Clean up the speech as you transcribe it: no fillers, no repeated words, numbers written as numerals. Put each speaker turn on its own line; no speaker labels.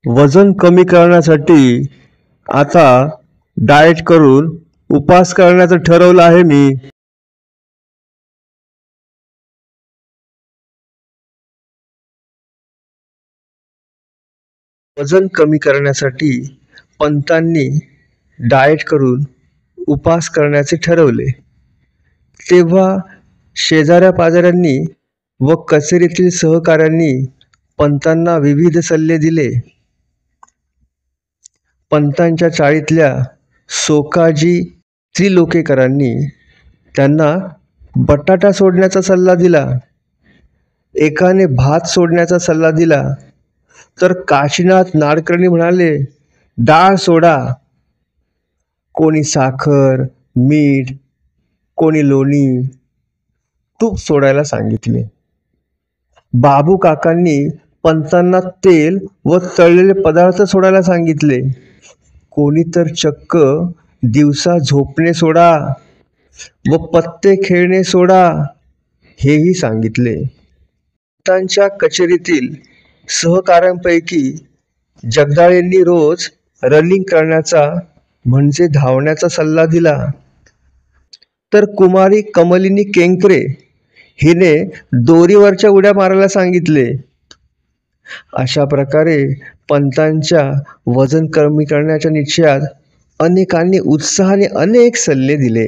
वजन कमी करण्यासाठी आता डाएट करून उपवास करण्याचं ठरवलं आहे मी। वजन कमी करण्यासाठी पंतांनी डाएट करून उपवास करण्याचे ठरवले। तेव्हा शेजाऱ्या पाजाऱ्यांनी व कचेरीतील सहकाऱ्यांनी पंतांना विविध सल्ले दिले। पंतांच्या चाळीतल्या सोकाजी त्रिलोकेकरांनी त्यांना बटाटा सोडण्याचा सल्ला दिला, एकाने भात सोडण्याचा सल्ला दिला, तर काशीनाथ नाडकर्णी म्हणाले डाळ सोडा। कोणी साखर, मीठ, कोणी लोणी, तूप सोडायला सांगितले। बाबू काकांनी पंतांना तेल व तळलेले पदार्थ सोडायला सांगितले। कोणी तर चक्क दिवसा झोपणे सोडा व पत्ते खेळणे सोडा हेही सांगितले। पंतांच्या कचेरीतील सहकाऱ्यांपैकी जगदाळेंनी रोज रनिंग करण्याचा म्हणजे धावण्याचा सल्ला दिला, तर कुमारी कमलिनी केंकरे हिने दोरीवरच्या उड्या मारायला सांगितले। अशा प्रकारे पंतांच्या वजन कमी करण्याच्या निश्चयात अनेकांनी उत्साहाने अनेक सल्ले दिले।